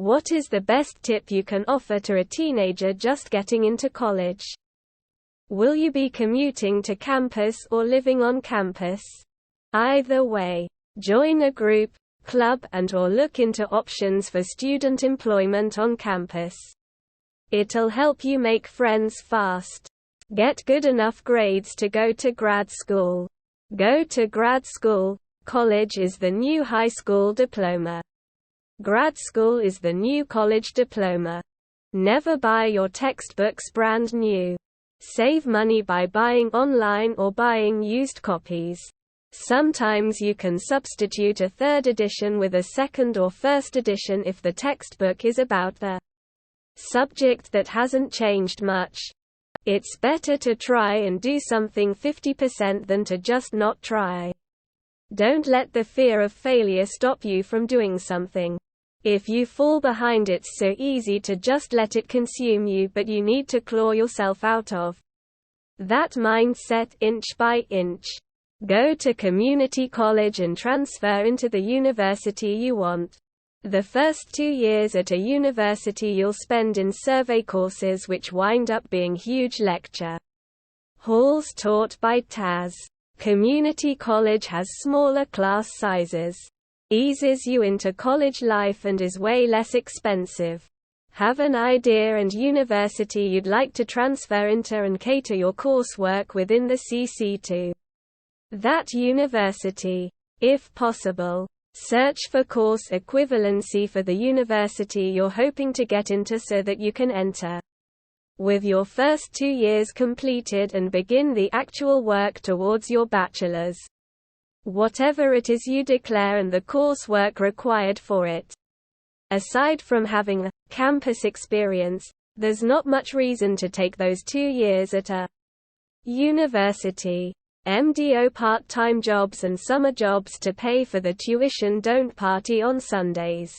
What is the best tip you can offer to a teenager just getting into college? Will you be commuting to campus or living on campus? Either way, join a group, club and/or look into options for student employment on campus. It'll help you make friends fast. Get good enough grades to go to grad school. Go to grad school. College is the new high school diploma. Grad school is the new college diploma. Never buy your textbooks brand new. Save money by buying online or buying used copies. Sometimes you can substitute a third edition with a second or first edition if the textbook is about the subject that hasn't changed much. It's better to try and do something 50% than to just not try. Don't let the fear of failure stop you from doing something. If you fall behind, it's so easy to just let it consume you, but you need to claw yourself out of that mindset inch by inch. Go to community college and transfer into the university you want. The first 2 years at a university you'll spend in survey courses which wind up being huge lecture halls taught by Taz. Community college has smaller class sizes, eases you into college life and is way less expensive. Have an idea and university you'd like to transfer into and cater your coursework within the CC to that university. If possible, search for course equivalency for the university you're hoping to get into so that you can enter with your first 2 years completed and begin the actual work towards your bachelor's. Whatever it is you declare and the coursework required for it. Aside from having a campus experience, there's not much reason to take those 2 years at a university. MDO part-time jobs and summer jobs to pay for the tuition. Don't party on Sundays.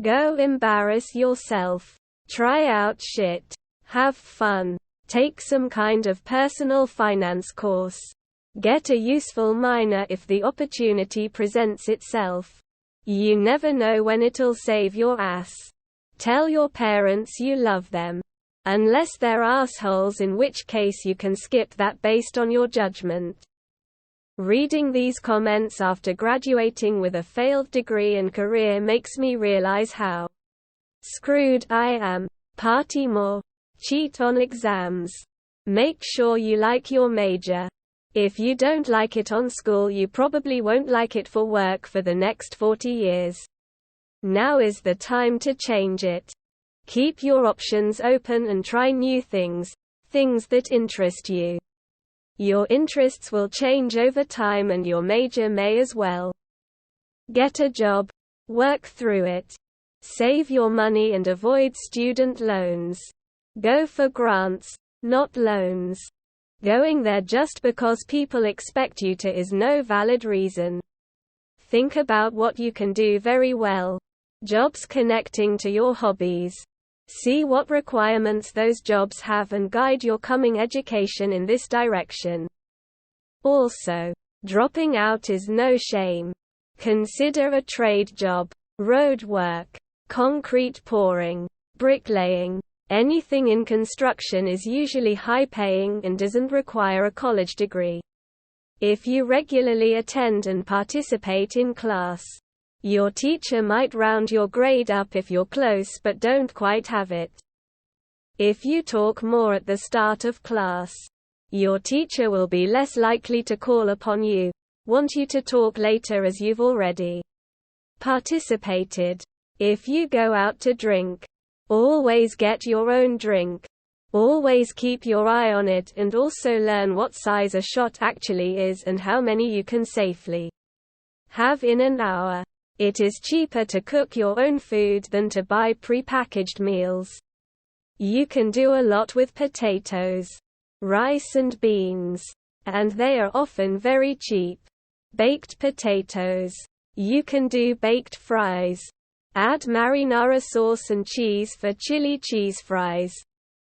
Go embarrass yourself. Try out shit. Have fun. Take some kind of personal finance course. Get a useful minor if the opportunity presents itself. You never know when it'll save your ass. Tell your parents you love them. Unless they're assholes, in which case you can skip that based on your judgment. Reading these comments after graduating with a failed degree and career makes me realize how screwed I am. Party more. Cheat on exams. Make sure you like your major. If you don't like it on school, you probably won't like it for work for the next 40 years. Now is the time to change it. Keep your options open and try new things that interest you. Your interests will change over time and your major may as well. Get a job. Work through it. Save your money and avoid student loans. Go for grants, not loans. Going there just because people expect you to is no valid reason. Think about what you can do very well. Jobs connecting to your hobbies. See what requirements those jobs have and guide your coming education in this direction. Also, dropping out is no shame. Consider a trade job, road work, concrete pouring, bricklaying. Anything in construction is usually high-paying and doesn't require a college degree. If you regularly attend and participate in class, your teacher might round your grade up if you're close but don't quite have it. If you talk more at the start of class, your teacher will be less likely to call upon you, want you to talk later as you've already participated. If you go out to drink, always get your own drink. Always keep your eye on it and also learn what size a shot actually is and how many you can safely have in an hour. It is cheaper to cook your own food than to buy pre-packaged meals. You can do a lot with potatoes, rice and beans, and they are often very cheap. Baked potatoes. You can do baked fries. Add marinara sauce and cheese for chili cheese fries.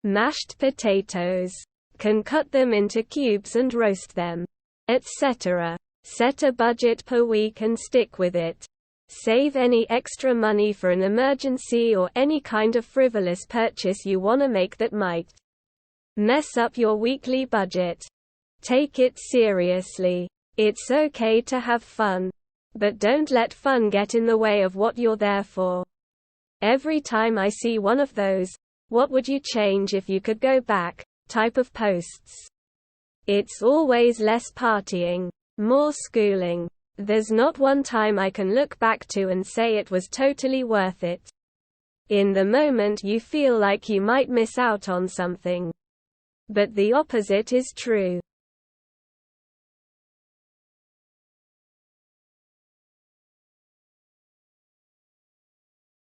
Mashed potatoes. Can cut them into cubes and roast them, etc. Set a budget per week and stick with it. Save any extra money for an emergency or any kind of frivolous purchase you want to make that might mess up your weekly budget. Take it seriously. It's okay to have fun. But don't let fun get in the way of what you're there for. Every time I see one of those, "What would you change if you could go back?" type of posts, it's always less partying, more schooling. There's not one time I can look back to and say it was totally worth it. In the moment you feel like you might miss out on something. But the opposite is true.